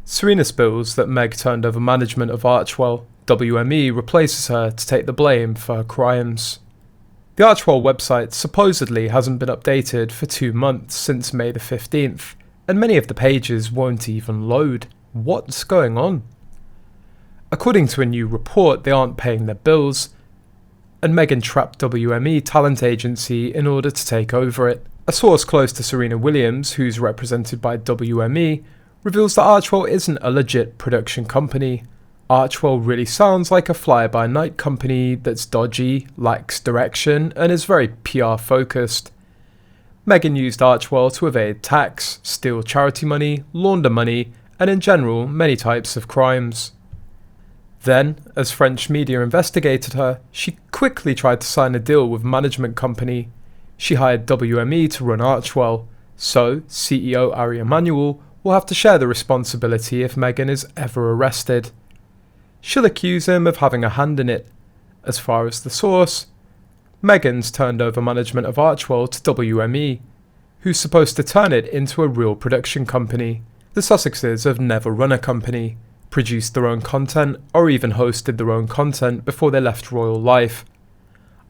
Serena spills that Meg turned over management of Archewell. WME replaces her to take the blame for her crimes. The Archewell website supposedly hasn't been updated for 2 months since May the 15th, and many of the pages won't even load. What's going on? According to a new report, they aren't paying their bills, and Meghan trapped WME talent agency in order to take over it. A source close to Serena Williams, who's represented by WME, reveals that Archewell isn't a legit production company. Archewell really sounds like a fly-by-night company that's dodgy, lacks direction, and is very PR focused. Meghan used Archewell to evade tax, steal charity money, launder money, and in general many types of crimes. Then, as French media investigated her, she quickly tried to sign a deal with management company. She hired WME to run Archewell, so CEO Ari Emanuel will have to share the responsibility if Meghan is ever arrested. She'll accuse him of having a hand in it. As far as the source, Meghan's turned over management of Archewell to WME, who's supposed to turn it into a real production company. The Sussexes have never run a company, produced their own content, or even hosted their own content before they left royal life.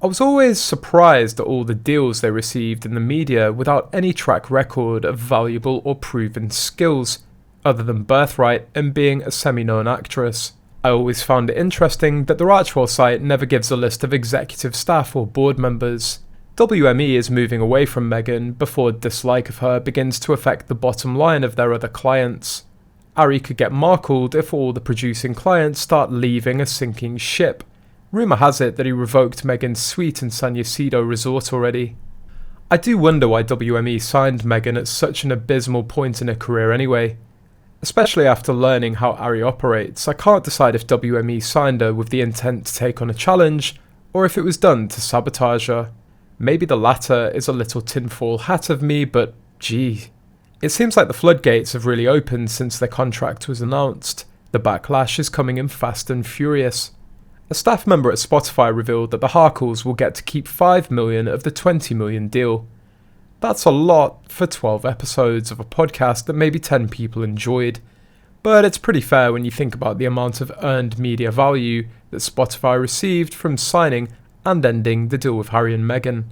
I was always surprised at all the deals they received in the media without any track record of valuable or proven skills, other than birthright and being a semi-known actress. I always found it interesting that the Archewell site never gives a list of executive staff or board members. WME is moving away from Meghan before dislike of her begins to affect the bottom line of their other clients. Archie could get Markled if all the producing clients start leaving a sinking ship. Rumour has it that he revoked Meghan's suite in San Ysidro resort already. I do wonder why WME signed Meghan at such an abysmal point in her career anyway. Especially after learning how Archie operates, I can't decide if WME signed her with the intent to take on a challenge, or if it was done to sabotage her. Maybe the latter is a little tinfoil hat of me, but gee. It seems like the floodgates have really opened since their contract was announced. The backlash is coming in fast and furious. A staff member at Spotify revealed that the Harkles will get to keep 5 million of the 20 million deal. That's a lot for 12 episodes of a podcast that maybe 10 people enjoyed, but it's pretty fair when you think about the amount of earned media value that Spotify received from signing and ending the deal with Harry and Meghan.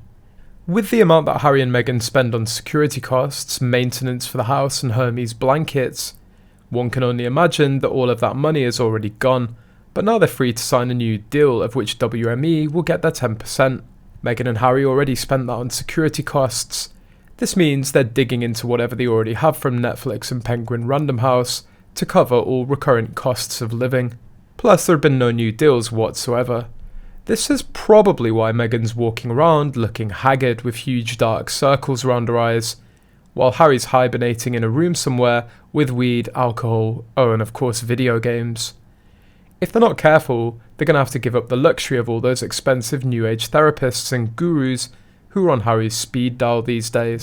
With the amount that Harry and Meghan spend on security costs, maintenance for the house and Hermes blankets, one can only imagine that all of that money is already gone, but now they're free to sign a new deal of which WME will get their 10%. Meghan and Harry already spent that on security costs. This means they're digging into whatever they already have from Netflix and Penguin Random House to cover all recurrent costs of living. Plus, there have been no new deals whatsoever. This is probably why Meghan's walking around looking haggard with huge dark circles around her eyes, while Harry's hibernating in a room somewhere with weed, alcohol, and of course video games. If they're not careful, they're going to have to give up the luxury of all those expensive new age therapists and gurus who are on Harry's speed dial these days.